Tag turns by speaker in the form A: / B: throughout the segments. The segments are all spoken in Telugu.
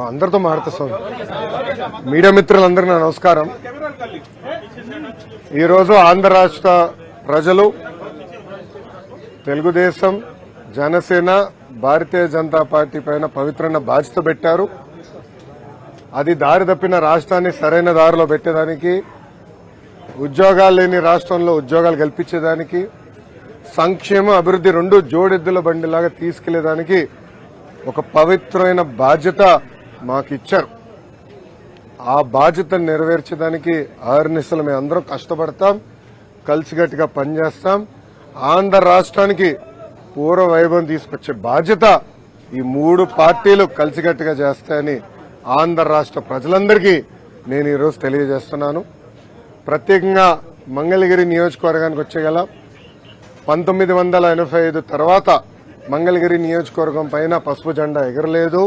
A: అందరితో మాట్లాడుతాం. మీడియా మిత్రులందరికీ నమస్కారం. ఈరోజు ఆంధ్ర రాష్ట్ర ప్రజలు తెలుగుదేశం, జనసేన, భారతీయ జనతా పార్టీ పైన పవిత్రమైన బాధ్యత పెట్టారు. అది దారి తప్పిన రాష్ట్రాన్ని సరైన దారిలో పెట్టేదానికి, ఉద్యోగాలు లేని రాష్ట్రంలో ఉద్యోగాలు కల్పించేదానికి, సంక్షేమ అభివృద్ధి రెండు జోడెద్దుల బండిలాగా తీసుకెళ్లేదానికి ఒక పవిత్రమైన బాధ్యత మాకు ఇచ్చారు. ఆ బాధ్యతను నెరవేర్చడానికి ఆర్నిసలు మేము అందరం కష్టపడతాం, కలిసిగట్టిగా పనిచేస్తాం. ఆంధ్ర రాష్ట్రానికి పూర్వ వైభవం తీసుకొచ్చే బాధ్యత ఈ మూడు పార్టీలు కలిసిగట్టిగా చేస్తాయని ఆంధ్ర రాష్ట్ర ప్రజలందరికీ నేను ఈరోజు తెలియజేస్తున్నాను. ప్రత్యేకంగా మంగళగిరి నియోజకవర్గానికి వచ్చేగల 1985 తర్వాత మంగళగిరి నియోజకవర్గం పైన పసుపు జెండా ఎగరలేదు.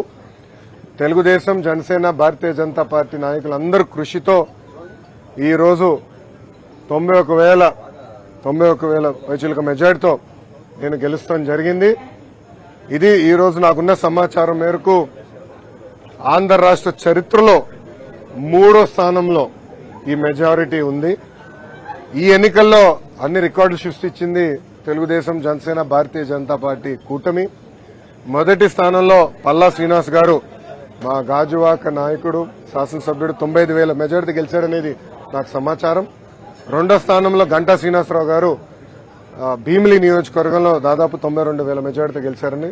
A: తెలుగుదేశం, జనసేన, భారతీయ జనతా పార్టీ నాయకులందరూ కృషితో ఈరోజు 91,000 పైచిలుక మెజార్టీతో నేను గెలుస్తాం జరిగింది. ఇది ఈరోజు నాకున్న సమాచారం మేరకు ఆంధ్ర రాష్ట్ర చరిత్రలో 3వ స్థానంలో ఈ మెజారిటీ ఉంది. ఈ ఎన్నికల్లో అన్ని రికార్డులు సృష్టించింది తెలుగుదేశం, జనసేన, భారతీయ జనతా పార్టీ కూటమి. మొదటి స్థానంలో పల్లా శ్రీనివాస్ గారు, మా గాజువాక నాయకుడు, శాసనసభ్యుడు 95,000 మెజారిటీ గెలిచారనేది నాకు సమాచారం. రెండో స్థానంలో గంటా శ్రీనివాసరావు గారు భీమిలి నియోజకవర్గంలో దాదాపు 92,000 మెజారిటీ గెలిచారని,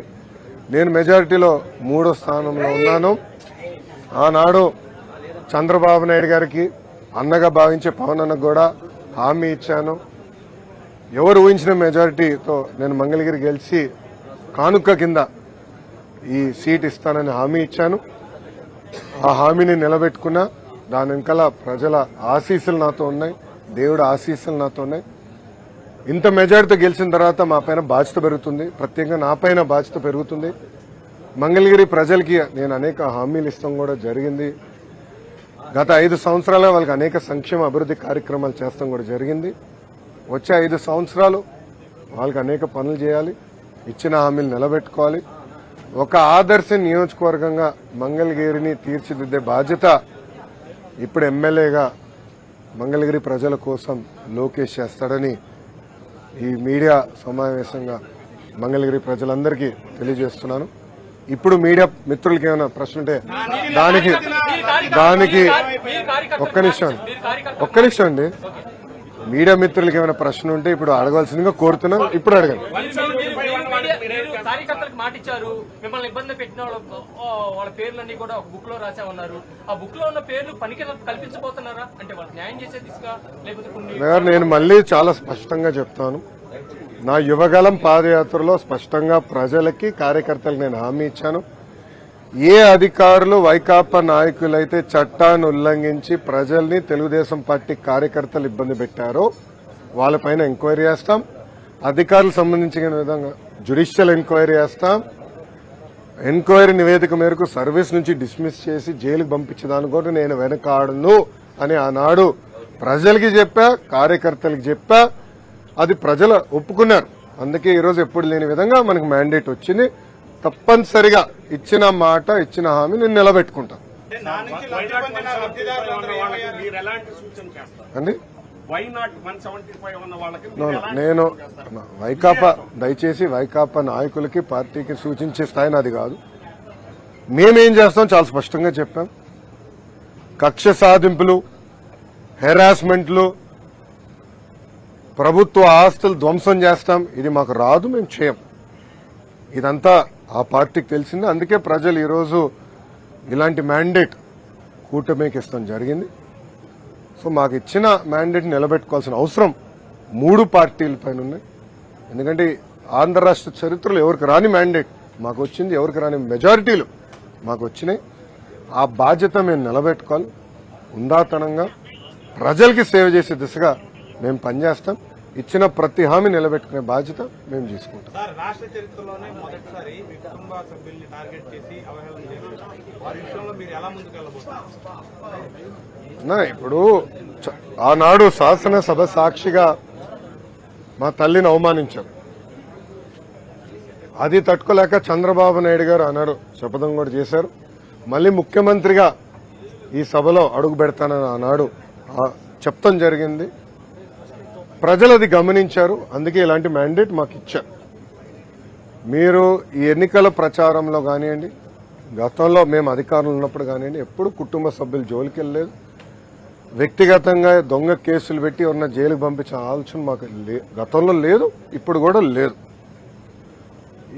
A: నేను మెజారిటీలో 3వ స్థానంలో ఉన్నాను. ఆనాడు చంద్రబాబు నాయుడు గారికి అన్నగా భావించే పవన్ అన్నకు కూడా హామీ ఇచ్చాను. ఎవరు ఊహించిన మెజారిటీతో నేను మంగళగిరి గెలిచి కానుక కింద ఈ సీట్ ఇస్తానని హామీ ఇచ్చాను. ఆ హామీని నిలబెట్టుకున్నా. దాని వెనకాల ప్రజల ఆశీస్సులు నాతో ఉన్నాయి, దేవుడి ఆశీస్సులు నాతో ఉన్నాయి. ఇంత మెజారిటీతో గెలిచిన తర్వాత మా పైన బాధ్యత పెరుగుతుంది, ప్రత్యేకంగా నా పైన బాధ్యత పెరుగుతుంది. మంగళగిరి ప్రజలకి నేను అనేక హామీలు ఇస్తాం కూడా జరిగింది. గత 5 సంవత్సరాలుగా వాళ్ళకి అనేక సంక్షేమ అభివృద్ధి కార్యక్రమాలు చేస్తాం కూడా జరిగింది. వచ్చే 5 సంవత్సరాలు వాళ్ళకి అనేక పనులు చేయాలి, ఇచ్చిన హామీలు నిలబెట్టుకోవాలి. ఒక ఆదర్శ నియోజకవర్గంగా మంగళగిరిని తీర్చిదిద్దే బాధ్యత ఇప్పుడు ఎమ్మెల్యేగా మంగళగిరి ప్రజల కోసం లోకేష్ చేస్తాడని ఈ మీడియా సమావేశంగా మంగళగిరి ప్రజలందరికీ తెలియజేస్తున్నాను. ఇప్పుడు మీడియా మిత్రులకి ఏమైనా ప్రశ్న ఉంటే దానికి ఒక్క నిమిషం అండి. మీడియా మిత్రులకి ఏమైనా ప్రశ్న ఉంటే ఇప్పుడు అడగాల్సిందిగా కోరుతున్నాం. ఇప్పుడు అడగండి.
B: కార్యకర్తలకు మాట ఇచ్చారు, మిమ్మల్ని ఇబ్బంది పెట్టిన వాళ్ళ పేర్లన్నీ కూడా ఒక బుక్ లో రాసామన్నారు. ఆ బుక్ లో ఉన్న పేర్లు పనికి కల్పించబోతున్నారా? అంటే వాళ్ళకి న్యాయం చేసే దిశగా లేకపోతే
A: నేను మళ్ళీ చాలా స్పష్టంగా చెప్తాను. నా యువగలం పాదయాత్రలో స్పష్టంగా ప్రజలకి, కార్యకర్తలకు నేను హామీ ఇచ్చాను. ఏ అధికారులు, వైకాపా నాయకులైతే చట్టాన్ని ఉల్లంఘించి ప్రజల్ని, తెలుగుదేశం పార్టీ కార్యకర్తలు ఇబ్బంది పెట్టారో వాళ్ళపైన ఎంక్వైరీ చేస్తాం. అధికారులకు సంబంధించిన విధంగా జ్యుడిషియల్ ఎంక్వైరీ చేస్తాం. ఎంక్వైరీ నివేదిక మేరకు సర్వీస్ నుంచి డిస్మిస్ చేసి జైలుకు పంపించడానికి కూడా నేను వెనకాడను అని ఆనాడు ప్రజలకి చెప్పా, కార్యకర్తలకు చెప్పా. అది ప్రజలు ఒప్పుకున్నారు. అందుకే ఈరోజు ఎప్పుడు లేని విధంగా మనకు మ్యాండేట్ వచ్చింది. తప్పనిసరిగా ఇచ్చిన మాట, ఇచ్చిన హామీ నేను నిలబెట్టుకుంటాను అండి. నేను వైకాపా, దయచేసి వైకాపా నాయకులకి, పార్టీకి సూచించే స్థాయి నాది కాదు. మేమేం చేస్తాం చాలా స్పష్టంగా చెప్పాం. కక్ష సాధింపులు, హెరాస్మెంట్లు, ప్రభుత్వ ఆస్తులు ధ్వంసం చేస్తాం, ఇది మాకు రాదు, మేము చేయం. ఇదంతా ఆ పార్టీకి తెలిసింది. అందుకే ప్రజలు ఈరోజు ఇలాంటి మ్యాండేట్ కూటమికి ఇస్తాం జరిగింది. సో మాకు ఇచ్చిన మ్యాండేట్ నిలబెట్టుకోవాల్సిన అవసరం 3 పార్టీల పైన ఉన్నాయి. ఎందుకంటే ఆంధ్ర రాష్ట్ర చరిత్రలో ఎవరికి రాని మ్యాండేట్ మాకు వచ్చింది, ఎవరికి రాని మెజారిటీలు మాకు వచ్చినాయి. ఆ బాధ్యత మేము నిలబెట్టుకోవాలి. ఉందాతనంగా ప్రజలకి సేవ చేసే దిశగా మేము పనిచేస్తాం. ఇచ్చిన ప్రతి హామీ నిలబెట్టుకునే బాధ్యత మేము తీసుకుంటాం.
C: రాష్ట్ర చరిత్రలోనే మొదటిసారి మీ కుటుంబ సభ్యుల్ని టార్గెట్ చేసి అవహేళన చేశారు. వారి విషయంలో మీరు ఎలా ముందుకు వెళ్ళబోతున్నారు?
A: ఇప్పుడు ఆనాడు శాసనసభ సాక్షిగా మా తల్లిని అవమానించారు. అది తట్టుకోలేక చంద్రబాబు నాయుడు గారు అన్నారు, శపథం కూడా చేశారు. మళ్ళీ ముఖ్యమంత్రిగా ఈ సభలో అడుగు పెడతానని ఆనాడు చెప్తాం జరిగింది. ప్రజలు అది గమనించారు. అందుకే ఇలాంటి మ్యాండేట్ మాకు ఇచ్చారు. మీరు ఈ ఎన్నికల ప్రచారంలో కానివ్వండి, గతంలో మేము అధికారంలో ఉన్నప్పుడు కానివ్వండి, ఎప్పుడు కుటుంబ సభ్యులు జోలికి వెళ్ళలేదు. వ్యక్తిగతంగా దొంగ కేసులు పెట్టి ఎవరన్నా జైలుకు పంపించే ఆలోచన మాకు గతంలో లేదు, ఇప్పుడు కూడా లేదు.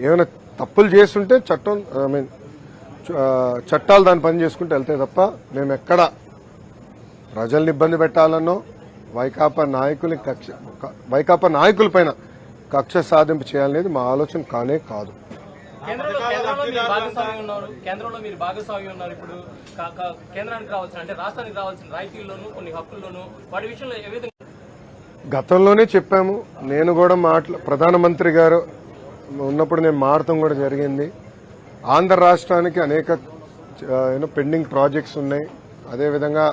A: ఏమైనా తప్పులు చేస్తుంటే చట్టం చట్టాలు దాని పని చేసుకుంటూ వెళ్తాయి తప్ప మేము ఎక్కడ ప్రజల్ని ఇబ్బంది పెట్టాలనో వైకాపా నాయకులపైన కక్ష సాధింపు చేయాలనేది మా ఆలోచన కానే కాదు.
B: కేంద్రంలో మీరు భాగస్వామి ఉన్నారు. ఇప్పుడు కేంద్రానికి రావాల్సిన అంటే రాష్ట్రానికి రావాల్సిన రాయితీల్లోనూ కొన్ని హక్కుల్లోనూ వాటి విషయంలో ఏ విధంగా
A: గతంలోనే చెప్పాము. నేను కూడా ప్రధానమంత్రి గారు ఉన్నప్పుడు నేను మాట్లాడటం కూడా జరిగింది. ఆంధ్ర రాష్ట్రానికి అనేక పెండింగ్ ప్రాజెక్ట్స్ ఉన్నాయి. అదేవిధంగా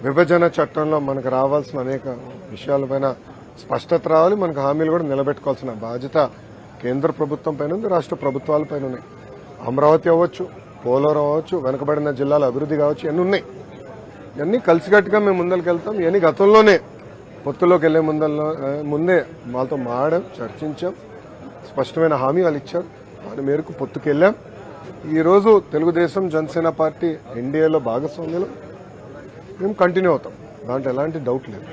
A: విభజన చట్టంలో మనకు రావాల్సిన అనేక విషయాలపైన స్పష్టత రావాలి. మనకు హామీలు కూడా నిలబెట్టుకోవాల్సిన బాధ్యత కేంద్ర ప్రభుత్వం పైన ఉంది, రాష్ట్ర ప్రభుత్వాల పైన ఉన్నాయి. అమరావతి అవ్వచ్చు, పోలవరం అవ్వచ్చు, వెనుకబడిన జిల్లాల అభివృద్ధి కావచ్చు, ఇవన్నీ ఉన్నాయి. ఇవన్నీ కలిసికట్టుగా మేము ముందరికి వెళ్తాం. ఇవన్నీ గతంలోనే పొత్తులోకి వెళ్లే ముందే మాతో మాట్లాడాం, చర్చించాం. స్పష్టమైన హామీ వాళ్ళు ఇచ్చారు. దాని మేరకు పొత్తుకెళ్లాం. ఈ రోజు తెలుగుదేశం జనసేన పార్టీ ఎన్డీఏలో భాగస్వామ్యంలో మేము కంటిన్యూ అవుతాం. దాంట్లో ఎలాంటి డౌట్ లేదు.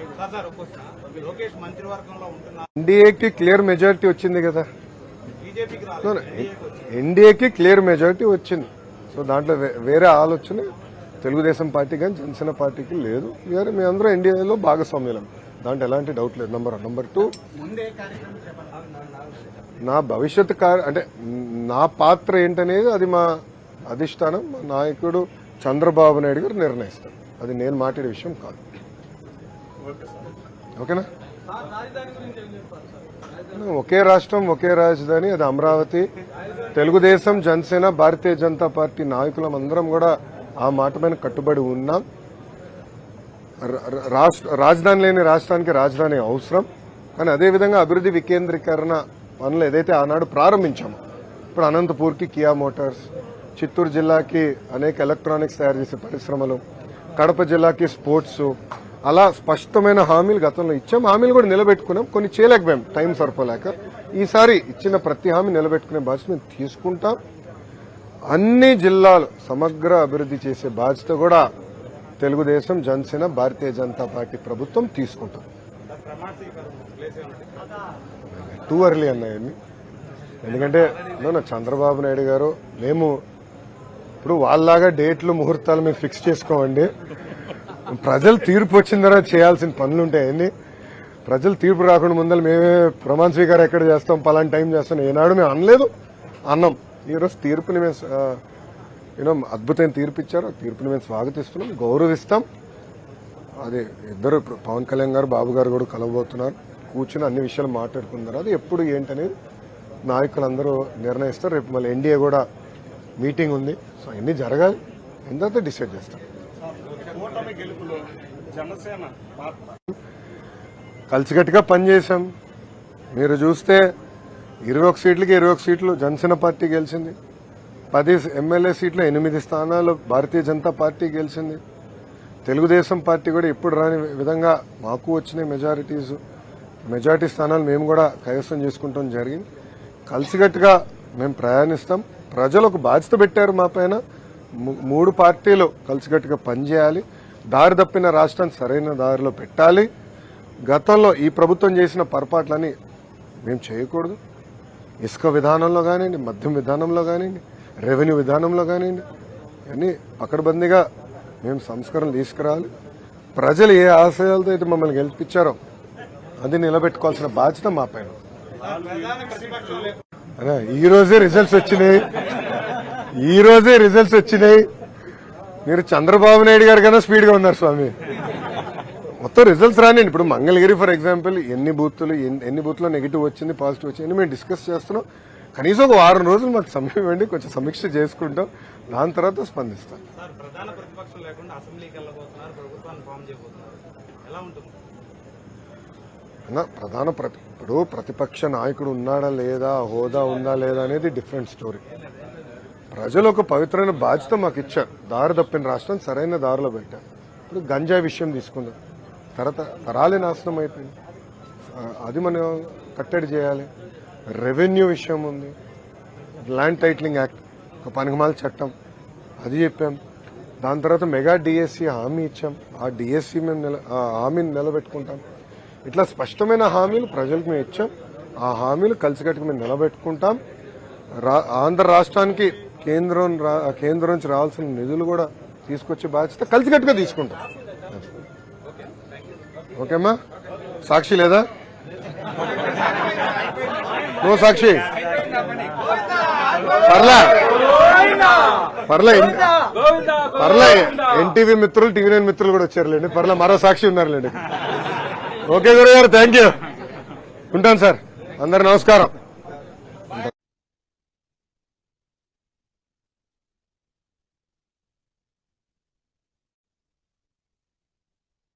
A: ఎన్డీఏకి క్లియర్ మెజారిటీ వచ్చింది కదా, ఎన్డీఏకి క్లియర్ మెజారిటీ వచ్చింది. సో దాంట్లో వేరే ఆలోచన తెలుగుదేశం పార్టీ కానీ జనసేన పార్టీకి లేదు. మీ అందరూ ఎన్డీఏలో భాగస్వామ్యం, దాంట్లో ఎలాంటి డౌట్ లేదు. నంబర్ 2, నా భవిష్యత్ అంటే నా పాత్ర ఏంటనేది అది మా అధిష్టానం, మా నాయకుడు చంద్రబాబు నాయుడు గారు నిర్ణయిస్తారు. అది నేను మాట్లాడే విషయం కాదు. ఓకేనా? ఒకే రాష్ట్రం ఒకే రాజధాని, అది అమరావతి. తెలుగుదేశం జనసేన భారతీయ జనతా పార్టీ నాయకులం అందరం కూడా ఆ మాట పైన కట్టుబడి ఉన్నాం. రాజధాని లేని రాష్ట్రానికి రాజధాని అవసరం. కానీ అదేవిధంగా అభివృద్ధి వికేంద్రీకరణ పనులు ఏదైతే ఆనాడు ప్రారంభించామో, ఇప్పుడు అనంతపూర్కి కియా మోటార్స్, చిత్తూరు జిల్లాకి అనేక ఎలక్ట్రానిక్స్ తయారు చేసే పరిశ్రమలు, కడప జిల్లాకి స్పోర్ట్స్, అలా స్పష్టమైన హామీలు గతంలో ఇచ్చాం. హామీలు కూడా నిలబెట్టుకున్నాం. కొన్ని చేయలేకపోయాం, టైం సరిపోలేక. ఈసారి ఇచ్చిన ప్రతి హామీ నిలబెట్టుకునే బాధ్యత మేము తీసుకుంటాం. అన్ని జిల్లాలు సమగ్ర అభివృద్ధి చేసే బాధ్యత కూడా తెలుగుదేశం జనసేన భారతీయ జనతా పార్టీ ప్రభుత్వం తీసుకుంటాం. టూ అర్లీ అన్నాయన్ని. ఎందుకంటే చంద్రబాబు నాయుడు గారు మేము ఇప్పుడు వాళ్ళలాగా డేట్లు ముహూర్తాలు మేము ఫిక్స్ చేసుకోమండి. ప్రజలు తీర్పు వచ్చిన తర్వాత చేయాల్సిన పనులు ఉంటాయండి. ప్రజలు తీర్పు రాకుండా ముందర మేమే ప్రమాణ స్వీకారం ఎక్కడ చేస్తాం, పలానా టైం చేస్తాం ఏనాడు మేము అనలేదు, అన్నాం. ఈరోజు తీర్పుని మేము అద్భుతమైన తీర్పు ఇచ్చారు. ఆ తీర్పుని మేము స్వాగతిస్తున్నాం, గౌరవిస్తాం. అది ఇద్దరు పవన్ కళ్యాణ్ గారు, బాబు గారు కూడా కలవబోతున్నారు. కూర్చుని అన్ని విషయాలు మాట్లాడుకున్నారు. అది ఎప్పుడు ఏంటనేది నాయకులందరూ నిర్ణయిస్తారు. రేపు మళ్ళీ ఎన్డీఏ కూడా మీటింగ్ ఉంది. సో అన్ని జరగాలి, తర్వాత డిసైడ్ చేస్తాం. కలిసికట్టుగా పనిచేశాం. మీరు చూస్తే 21 సీట్లకి 21 సీట్లు జనసేన పార్టీ గెలిచింది. 10 ఎమ్మెల్యే సీట్లు 8 స్థానాలు భారతీయ జనతా పార్టీ గెలిచింది. తెలుగుదేశం పార్టీ కూడా ఇప్పుడు రాని విధంగా మాకు వచ్చిన మెజారిటీ స్థానాలు మేము కూడా కైవసం చేసుకుంటాం జరిగింది. కలిసికట్టుగా మేము ప్రయాణిస్తాం. ప్రజలు ఒక బాధ్యత పెట్టారు మా పైన. 3 పార్టీలు కలిసికట్టుగా పనిచేయాలి. దారి తప్పిన రాష్ట్రాన్ని సరైన దారిలో పెట్టాలి. గతంలో ఈ ప్రభుత్వం చేసిన పొరపాట్లని మేము చేయకూడదు. ఇసుక విధానంలో కానివ్వండి, మద్యం విధానంలో కానివ్వండి, రెవెన్యూ విధానంలో కానివ్వండి, అన్నీ పకడ్బందీగా మేము సంస్కరణలు తీసుకురావాలి. ప్రజలు ఏ ఆశయాలతో అయితే మమ్మల్ని గెలిపించారో అది నిలబెట్టుకోవాల్సిన బాధ్యత మా పైన. ఈ రోజే రిజల్ట్స్ వచ్చినాయి. మీరు చంద్రబాబు నాయుడు గారు కన్నా స్పీడ్ గా ఉన్నారు స్వామి. మొత్తం రిజల్ట్స్ రానివ్వండి. ఇప్పుడు మంగళగిరి ఫర్ ఎగ్జాంపుల్ ఎన్ని బూత్లో నెగిటివ్ వచ్చింది, పాజిటివ్ వచ్చింది మేము డిస్కస్ చేస్తున్నాం. కనీసం ఒక 6 రోజులు మాకు సమయం ఇవ్వండి, కొంచెం సమీక్ష చేసుకుంటాం. దాని తర్వాత స్పందిస్తాం. ఇప్పుడు ప్రతిపక్ష నాయకుడు ఉన్నాడా లేదా, హోదా ఉందా లేదా అనేది డిఫరెంట్ స్టోరీ. ప్రజలు ఒక పవిత్రమైన బాధ్యత మాకు ఇచ్చారు. దారి తప్పిన రాష్ట్రం సరైన దారిలో పెట్టారు. ఇప్పుడు గంజాయి విషయం తీసుకుందాం. తరాలే నాశనం అయిపోయింది. అది మనం కట్టడి చేయాలి. రెవెన్యూ విషయం ఉంది, ల్యాండ్ టైటిలింగ్ యాక్ట్, ఒక పనికిమాల చట్టం, అది చెప్పాం. దాని తర్వాత మెగా డిఎస్సి హామీ ఇచ్చాం. ఆ డిఎస్సి మేము హామీని నిలబెట్టుకుంటాం. ఇట్లా స్పష్టమైన హామీలు ప్రజలకు మేము ఇచ్చాం. ఆ హామీలు కలిసికట్టుకు మేము నిలబెట్టుకుంటాం. ఆంధ్ర రాష్ట్రానికి కేంద్రం నుంచి రావాల్సిన నిధులు కూడా తీసుకొచ్చే బాధ్యత కలిసికట్టుగా తీసుకుంటాం. ఓకేమ్మా? సాక్షి లేదా? నో సాక్షి? పర్లే ఎన్టీవీ మిత్రులు, టీవీ9 మిత్రులు కూడా వచ్చారులేండి. పర్లే మరో సాక్షి ఉన్నారులేండి. ఓకే గురుగారు, థ్యాంక్ యూ. ఉంటాను సార్. అందరు నమస్కారం.